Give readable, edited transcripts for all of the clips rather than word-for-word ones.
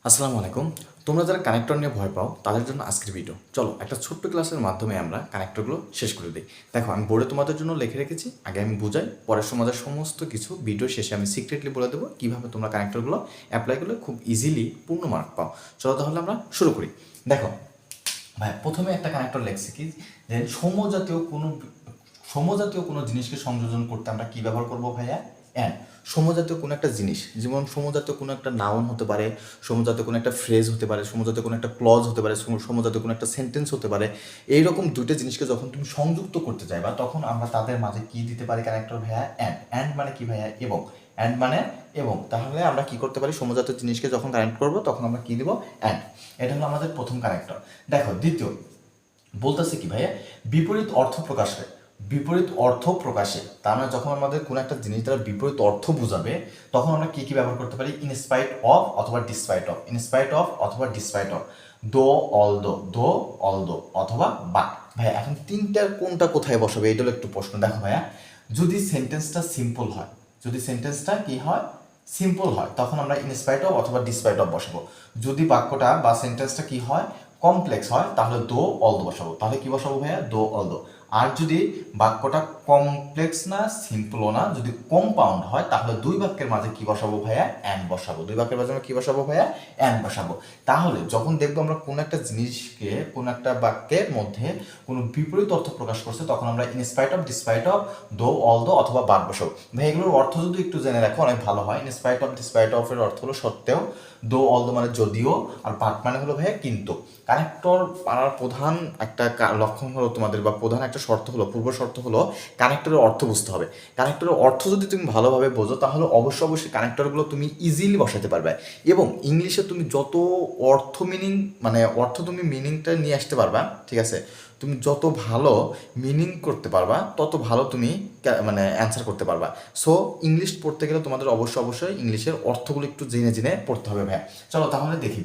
আসসালামু আলাইকুম। তোমরা যারা কানেক্টর নিয়ে ভয় পাও তাদের জন্য আজকের ভিডিও। চলো একটা ছোট্ট ক্লাসের মাধ্যমে আমরা কানেক্টরগুলো শেষ করে দিই। দেখো আমি বোর্ডে তোমাদের জন্য লিখে রেখেছি, আগে আমি বুঝাই, পরে সমাজের সমস্ত কিছু ভিডিও শেষে আমি সিক্রেটলি বলে দেবো কীভাবে তোমরা কানেক্টরগুলো অ্যাপ্লাই করলে খুব ইজিলি পূর্ণ মার্ক পাও। চলো তাহলে আমরা শুরু করি। দেখো ভাই, প্রথমে একটা কানেক্টর লেখছি কি যে সমজাতীয় কোনো জিনিসকে সংযোজন করতে আমরা কি ব্যবহার করবো ভাইয়া? অ্যান্ড। সমজাতীয় কোনো একটা জিনিস, যেমন সমজাতীয় কোনো একটা নাউন হতে পারে, সমজাতীয় কোনো একটা ফ্রেজ হতে পারে, সমজাতীয় কোনো একটা ক্লজ হতে পারে, সমজাতীয় কোনো একটা সেন্টেন্স হতে পারে। এইরকম দুটো জিনিসকে যখন তুমি সংযুক্ত করতে চাইবা তখন আমরা তাদের মাঝে কি দিতে পারি কানেক্টর ভাইয়া? অ্যান্ড। অ্যান্ড মানে কি ভাইয়া? এবং। অ্যান্ড মানে এবং। তাহলে আমরা কি করতে পারি? সমজাতীয় জিনিসকে যখন কানেক্ট করবো তখন আমরা কি দিব? অ্যান্ড। এটা হলো আমাদের প্রথম কানেক্টর। দেখো দ্বিতীয় বলতেছে কি ভাইয়া? বিপরীত অর্থ প্রকাশে। তার মানে যখন আমাদের কোনো একটা জিনিস দ্বারা বিপরীত অর্থ বোঝাবে তখন আমরা কি কি ব্যবহার করতে পারি? ইনস্পাইট অফ অথবা ডিসপাইট অফ, ইনস্পাইট অফ অথবা ডিসপাইট অফ, দো অলদো অথবা বাট। ভাইয়া এখন তিনটার কোনটা কোথায় বসাবে এটা হলো একটু প্রশ্ন। দেখো ভাইয়া, যদি সেন্টেন্সটা সিম্পল হয়, যদি সেন্টেন্সটা কি হয়? সিম্পল হয়, তখন আমরা ইনস্পাইট অফ অথবা ডিসপাইট অফ বসাবো। যদি বাক্যটা বা সেন্টেন্সটা কি হয়? কমপ্লেক্স হয়, তাহলে দো অলদো বসাবো। তাহলে কি বসাবো ভাইয়া? দো অলদো। আর যদি বাক্যটা কমপ্লেক্স না, সিম্পলও না, যদি কম্পাউন্ড হয় তাহলে দুই বাক্যের মাঝে কি বসাবো ভাইয়া? অ্যান্ড বসাবো। দুই বাক্যের মাঝে আমরা কি বসাবো ভাইয়া? অ্যান্ড বসাবো। তাহলে যখন দেখবো আমরা কোনো একটা জিনিসকে কোনো একটা বাক্যের মধ্যে কোনো বিপরীত অর্থ প্রকাশ করছে তখন আমরা ইনস্পাইট অফ, ডিসপাইট অফ, দো অলদো অথবা বাট বসাবো। ভাই এগুলোর অর্থ যদি একটু জেনে রাখো অনেক ভালো হয়। ইনস্পাইট অফ, ডিসপাইট অফ এর অর্থ হলো সত্ত্বেও, দো অলদো মানে যদিও, আর বাট মানে হলো ভাইয়া কিন্তু। কানেক্টর পাওয়ার প্রধান একটা লক্ষণ হলো তোমাদের, বা প্রধান একটা শর্ত হলো, পূর্ব শর্ত হলো কানেক্টরের অর্থ বুঝতে হবে। কানেক্টরের অর্থ যদি তুমি ভালোভাবে বোঝো তাহলে অবশ্যই কানেক্টরগুলো তুমি ইজিলি বসাতে পারবে। এবং ইংলিশে তুমি যত অর্থ মিনিং, মানে অর্থ তুমি মিনিংটা নিয়ে আসতে পারবা, ঠিক আছে, তুমি যত ভালো মিনিং করতে পারবা তত ভালো তুমি মানে অ্যান্সার করতে পারবা। সো ইংলিশ পড়তে গেলে তোমাদের অবশ্যই ইংলিশের অর্থগুলো একটু জেনে জেনে পড়তে হবে ভাইয়া। চলো তাহলে দেখি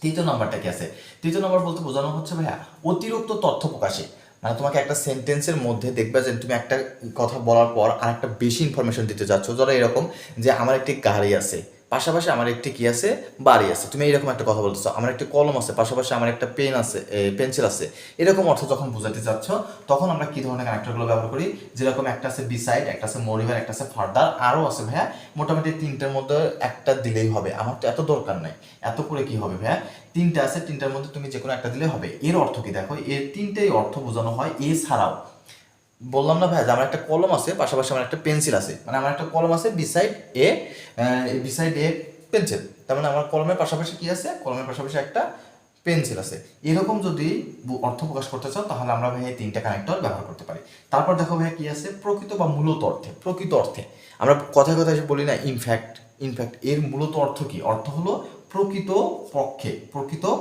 তৃতীয় নাম্বারটা কি আছে। তৃতীয় নাম্বার বলতে বোঝানো হচ্ছে ভাইয়া অতিরিক্ত তথ্য প্রকাশে। মানে তোমাকে একটা সেন্টেন্সের মধ্যে দেখবে যে তুমি একটা কথা বলার পর আর একটা বেশি ইনফরমেশন দিতে যাচ্ছ। ধরো এরকম যে আমার একটি গাড়ি আছে, পাশাপাশি আমার একটি কি আছে? বাড়ি আছে। তুমি এইরকম একটা কথা বলতেছো। আমার একটি কলম আছে, পাশাপাশি আমার একটা পেন আছে, পেন্সিল আছে। এরকম অর্থ যখন বোঝাতে চাচ্ছ তখন আমরা কি ধরনের কানেক্টরগুলো ব্যবহার করি? যেরকম একটা আছে বিসাইড, একটা আছে মোরিভার, একটা আছে ফার্দার, আরও আছে ভাইয়া। মোটামুটি তিনটার মধ্যে একটা দিলেই হবে। আমার তো এত দরকার নাই, এত করে কি হবে ভাইয়া? তিনটা আছে, তিনটার মধ্যে তুমি যে কোনো একটা দিলে হবে। এর অর্থ কি দেখো, এর তিনটেই অর্থ বোঝানো হয় এছাড়াও। বললাম না ভাই যে আমার একটা কলম আছে, পাশাপাশি আমার একটা পেন্সিল আছে, মানে আমার একটা কলম আছে বিসাইড এ পেন্সিল, তার মানে আমার কলমের পাশাপাশি কি আছে? কলমের পাশাপাশি একটা পেন্সিল আছে। এরকম যদি অর্থ প্রকাশ করতে চাও তাহলে আমরা ভাই এই তিনটা কানেক্টর ব্যবহার করতে পারি। তারপর দেখো ভাই কি আছে? প্রকৃত বা মূলত অর্থে। প্রকৃত অর্থে আমরা কথায় কথায় বলি না ইনফ্যাক্ট, এর মূলত অর্থ কি? অর্থ হলো প্রকৃত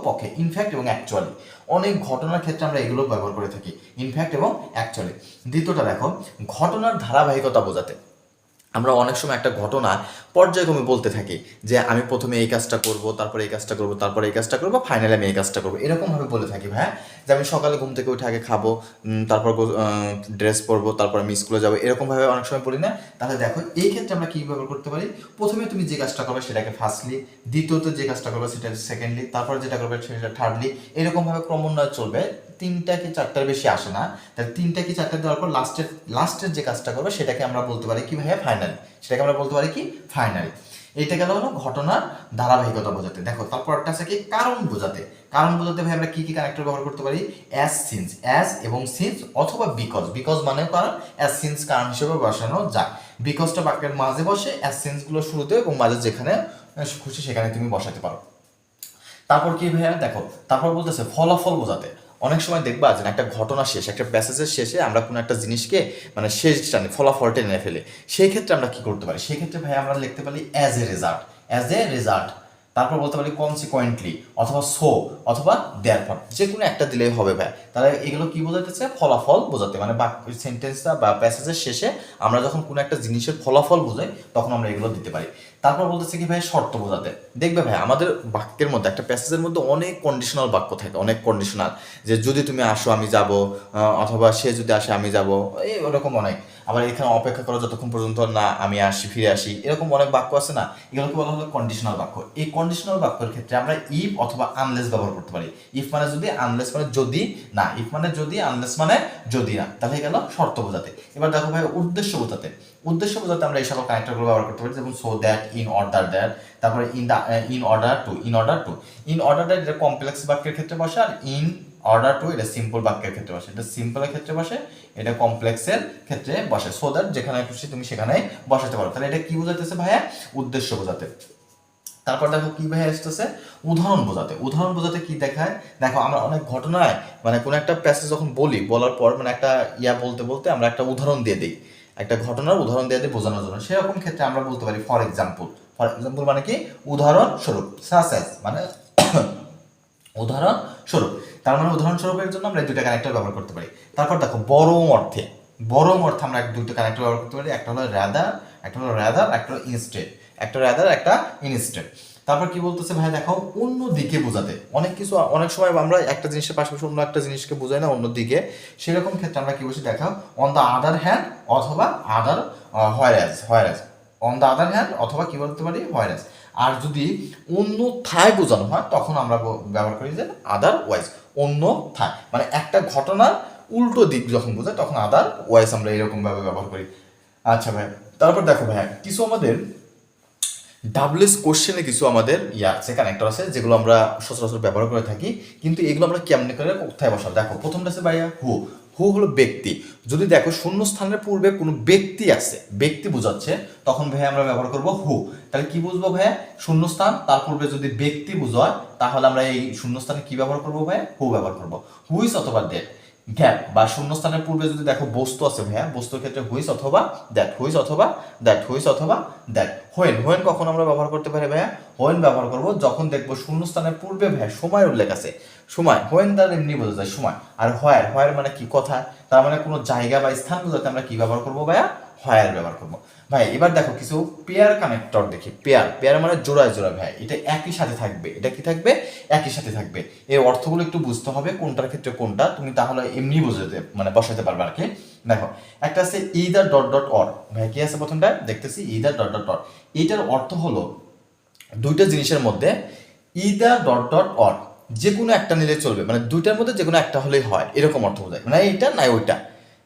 পক্ষে, ইনফ্যাক্ট এবং অ্যাকচুয়ালি। অনেক ঘটনার ক্ষেত্রে আমরা এগুলো ব্যবহার করে থাকি, ইনফ্যাক্ট এবং অ্যাকচুয়ালি। দ্বিতীয়টা দেখো, ঘটনার ধারাবাহিকতা বোঝাতে। আমরা অনেক সময় একটা ঘটনা পর্যায়ক্রমে বলতে থাকি যে আমি প্রথমে এই কাজটা করব, তারপরে এই কাজটা করব, তারপরে এই কাজটা করবো, ফাইনালি আমি এই কাজটা করবো, এরকমভাবে বলে থাকি ভাই। যে আমি সকালে ঘুম থেকে উঠে আগে খাবো, তারপর ড্রেস পরবো, তারপর আমি স্কুলে যাবো, এরকমভাবে অনেক সময় বলি না? তাহলে দেখো এই ক্ষেত্রে আমরা কী ব্যবহার করতে পারি? প্রথমে তুমি যে কাজটা করবে সেটাকে ফার্স্টলি, দ্বিতীয়ত যে কাজটা করবে সেটা সেকেন্ডলি, তারপর যেটা করবে সেটা থার্ডলি, এরকমভাবে ক্রমান্বয়ে চলবে। তিনটা কি চারটার বেশি আসে না। তাহলে তিনটা কি চারটা দেওয়ার পর লাস্টের যে কাজটা করবে সেটাকে আমরা বলতে পারি কি ভাইয়া? ফাইনালি। সেটাকে আমরা বলতে পারি কি? ফাইনালি। এইটা গেল হলো ঘটনার ধারাবাহিকতা বোঝাতে। দেখো তারপর একটা আছে কি? কারণ বোঝাতে। কারণ বোঝাতে ভাই আমরা কি কি কানেক্টর ব্যবহার করতে পারি? অ্যাজ এবং সিন্স অথবা বিকজ মানে কারণ, অ্যাজ সিন্স কারণ হিসেবে বসানো যায়। বিকজটা বাক্যের মাঝে বসে, অ্যাজ সিন্সগুলো শুরুতে এবং মাঝে যেখানে খুশি সেখানে তুমি বসাতে পারো। তারপর কি ভাইয়া? দেখো তারপর বলতেছে ফলাফল বোঝাতে। অনেক সময় দেখবা যে একটা ঘটনা শেষ, একটা প্যাসেজের শেষে আমরা কোনো একটা জিনিসকে মানে শেষ টানে ফলাফলটা এনে ফেলে। সেই ক্ষেত্রে আমরা কি করতে পারি? সেই ক্ষেত্রে ভাই আমরা লিখতে পারি অ্যাজ এ রেজাল্ট। তারপর বলতে পারি কনসিকোয়েন্টলি অথবা সো অথবা দেয়ারফর, যে কোনো একটা দিলেই হবে ভাই। তাহলে এগুলো কি বোঝাতেছে? ফলাফল বোঝাতে। মানে সেন্টেন্সটা বা প্যাসেজের শেষে আমরা যখন কোনো একটা জিনিসের ফলাফল বোঝাই তখন আমরা এগুলো দিতে পারি। তারপর বলতেছে কি ভাই? শর্ত বোঝাতে। দেখবে ভাই আমাদের বাক্যের মধ্যে, একটা প্যাসেজের মধ্যে অনেক কন্ডিশনাল বাক্য থাকে, অনেক কন্ডিশনাল, যে যদি তুমি আসো আমি যাব, অথবা সে যদি আসে আমি যাব, এই ওরকম অনেক। আবার এখানে অপেক্ষা করো যতক্ষণ পর্যন্ত না আমি আসি, ফিরে আসি, এরকম অনেক বাক্য আছে না, এগুলোকে বলা হলো কন্ডিশনাল বাক্য। এই কন্ডিশনাল বাক্যের ক্ষেত্রে আমরা ইফ অথবা আনলেস ব্যবহার করতে পারি। ইফ মানে যদি, আনলেস মানে যদি না, ইফ মানে যদি, আনলেস মানে যদি না, তাহলে গেল শর্ত বোঝাতে। এবার দেখো ভাই উদ্দেশ্য বোঝাতে, উদ্দেশ্য বোঝাতে আমরা এই সকল কানেক্টরগুলো ব্যবহার করতে পারি, যেমন so that, in order that, তারপরে in order to, in order to. In order that এটা কমপ্লেক্স বাক্যের ক্ষেত্রে বসে, আর ইন অর্ডার টু এটা সিম্পল বাক্যের ক্ষেত্রে বসে। এটা সিম্পলের ক্ষেত্রে বসে, এটা কমপ্লেক্সের ক্ষেত্রে বসে। সো দ্যাট যেখানে খুশি তুমি সেখানে বসাতে পারো। তাহলে এটা কি বোঝাতেছে ভাইয়া? উদ্দেশ্য বোঝাতে। তারপর দেখো কি ভাই আসতেছে, উদাহরণ বোঝাতে। উদাহরণ বোঝাতে কি দেখায়, দেখো আমরা অনেক ঘটনায় মানে কোনো একটা প্যাসেজ যখন বলি, বলার পর মানে একটা বলতে বলতে আমরা একটা উদাহরণ দিয়ে দিই, একটা ঘটনার উদাহরণ দিয়ে দিই বোঝানোর জন্য। সেরকম ক্ষেত্রে আমরা বলতে পারি ফর এক্সাম্পল। ফর এক্সাম্পল মানে কি? উদাহরণস্বরূপ। সাচ অ্যাজ মানে উদাহরণস্বরূপ। তার মানে উদাহরণস্বরূপের জন্য আমরা এই দুইটা কানেক্টর ব্যবহার করতে পারি। তারপর দেখো বরং অর্থে, বরং অর্থে আমরা দুইটা কানেক্টর ব্যবহার করতে পারি। একটা হলো রাদার, একটা হলো রাদার, একটা হলো ইনস্টেড। একটা রাদার, একটা ইনস্টেড। তারপর কি বলতেছে ভাই দেখো, অন্য দিকে বোঝাতে। অনেক কিছু, অনেক সময় আমরা একটা জিনিসের পাশাপাশি অন্য একটা জিনিসকে বোঝাই না, অন্য দিকে। সেরকম ক্ষেত্রে আমরা কি বলছি দেখো, অন দ্য আদার হ্যান্ড অথবা আদার হোয়ারএজ, হোয়ারএজ। অন দ্য আদার হ্যান্ড অথবা কি বলতে পারি, হোয়ারএজ। আর যদি অন্য থায় বোঝানো হয় তখন আমরা ব্যবহার করি যে আদার ওয়াইজ, অন্য থায়। মানে একটা ঘটনার উল্টো দিক যখন বোঝায় তখন আদার ওয়াইজ আমরা এরকম ভাবে ব্যবহার করি। আচ্ছা ভাই, তারপর দেখো ভাই কিছু আমাদের ডাবলএস কোশ্চেনে কিছু আমাদের আছে, কানেক্টর আছে, যেগুলো আমরা সচরাচর ব্যবহার করে থাকি। কিন্তু এগুলো আমরা কেমনে করে কোথায় বসাবো? দেখো প্রথমটা আছে ভাইয়া হু। হু হলো ব্যক্তি। যদি দেখো শূন্য স্থানের পূর্বে কোনো ব্যক্তি আছে, ব্যক্তি বোঝাচ্ছে, তখন ভাইয়া আমরা ব্যবহার করব হু। তাহলে কি বুঝবো ভাইয়া? শূন্যস্থান, তার পূর্বে যদি ব্যক্তি বোঝায় তাহলে আমরা এই শূন্যস্থানে কি ব্যবহার করবো ভাইয়া? হু ব্যবহার করবো। হুইস অথবা দ্যাট। গ্যাপ বা শূন্যস্থানের পূর্বে যদি দেখো বস্তু আছে ভাইয়া, বস্তুর ক্ষেত্রে হুইস অথবা দ্যাট, হুইস অথবা দ্যাট, হুইস অথবা দ্যাট। হোয়েন, হোয়েন কখন আমরা ব্যবহার করতে পারি ভাইয়া? হোয়েন ব্যবহার করবো যখন দেখবো শূন্যস্থানের পূর্বে ভাইয়া সময় উল্লেখ আছে। সময়, হোয়েন দ্বারা এমনি বোঝা যায় সময়। আর হোয়ার, হোয়ার মানে কি? কথা। তার মানে কোনো জায়গা বা স্থান বোঝাতে আমরা কি ব্যবহার করবো ভাইয়া? হোয়ার ব্যবহার করবো। ভাই এবার দেখো কিছু পেয়ার কানেক্টর দেখি। পেয়ার, পেয়ার মানে জোড়ায় জোড়া ভাই, এটা একই সাথে থাকবে। এটা কি থাকবে? একই সাথে থাকবে। এর অর্থগুলো একটু বুঝতে হবে কোনটার ক্ষেত্রে কোনটা, তুমি তাহলে এমনি বুঝতে মানে বসাতে পারবে আর কি। দেখো একটা আছে ইদার ডট ডট অর। ভাই কি আছে প্রথমটা? দেখতেছি ইদার ডট ডট অর। এইটার অর্থ হলো দুইটা জিনিসের মধ্যে ইদার ডট ডট অর, যে কোনো একটা নিলে চলবে, মানে দুইটার মধ্যে যে কোনো একটা হলেই হয়, এরকম অর্থ বোঝায়। মানে এইটা নাই ওইটা,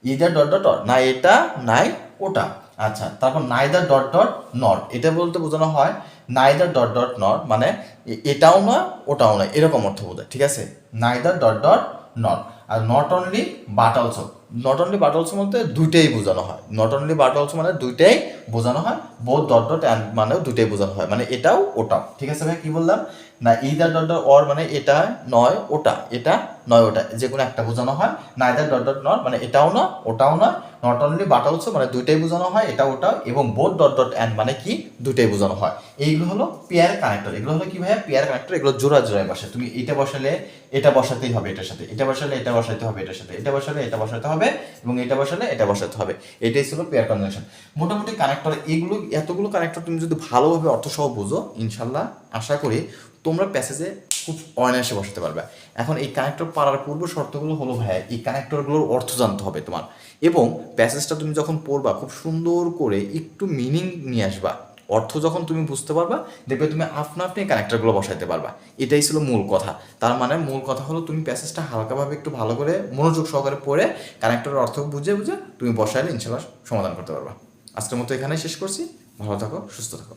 ইদার ডট ডট অর, না এটা নাই ওটা। আচ্ছা, তারপর নাইদার ডট ডট নট, এটা বলতে বোঝানো হয় নাইদার ডট ডট নট, মানে এটাও না ওটাও না, এরকম অর্থ বোঝায়। ঠিক আছে, neither dot dot not. Are not only but also, not only but also বলতে দুইটাই বোঝানো হয়। নট অনলি বাট অলসো মানে দুইটাই বোঝানো হয়। বোথ ডট ডট অ্যান্ড মানেও দুইটাই বোঝানো হয়, মানে এটাও ওটাও। ঠিক আছে ভাই, কি বললাম না? ইদার ডট ডট অর মানে এটা নয় ওটা, এটা নয় ওটা, যে কোনো একটা বোঝানো হয়। নাইদার ডট ডট নট মানে এটাও না ওটাও না। নট অনলি বাট অলসো মানে দুইটাই বোঝানো হয়, এটা ওটাও। এবং বোথ ডট ডট অ্যান্ড মানে কি? দুইটাই বোঝানো হয়। এইগুলো হলো পেয়ার কানেক্টর। এগুলো হলো কি ভাইয়া? Pair connector. এগুলো জোড়া জোড়ায় বসে। তুমি এটা বসালে এটা বসাতেই হবে এটার সাথে, এটা বসালে এটা বসাতে হবে এটার সাথে, এটা বসালে এটা বসাতে হবে, এবং এটা বসালে এটা বসাতে হবে। এটাই ছিল পেয়ার কনজাংশন। মোটামুটি কানেক্টর এগুলো, এতগুলো কানেক্টর তুমি যদি ভালোভাবে অর্থসহ বুঝো, ইনশাল্লাহ আশা করি তোমরা প্যাসেজে খুব অনায়াসে বসাতে পারবে। এখন এই কানেক্টর পারার পূর্ব শর্তগুলো হলো ভাই, এই কানেক্টরগুলোর অর্থ জানতে হবে তোমার, এবং প্যাসেজটা তুমি যখন পড়বা খুব সুন্দর করে একটু মিনিং নিয়ে আসবা। অর্থ যখন তুমি বুঝতে পারবা, দেখবে তুমি আপনা আপনি কানেক্টরগুলো বসাইতে পারবা। এটাই ছিল মূল কথা। তার মানে মূল কথা হলো তুমি প্যাসেজটা হালকাভাবে একটু ভালো করে মনোযোগ সহকারে পড়ে কানেক্টরের অর্থ বুঝে বুঝে তুমি বসাইলে ইনশাল্লাহ সমাধান করতে পারবা। আজকের মতো এখানেই শেষ করছি। ভালো থাকো, সুস্থ থাকো।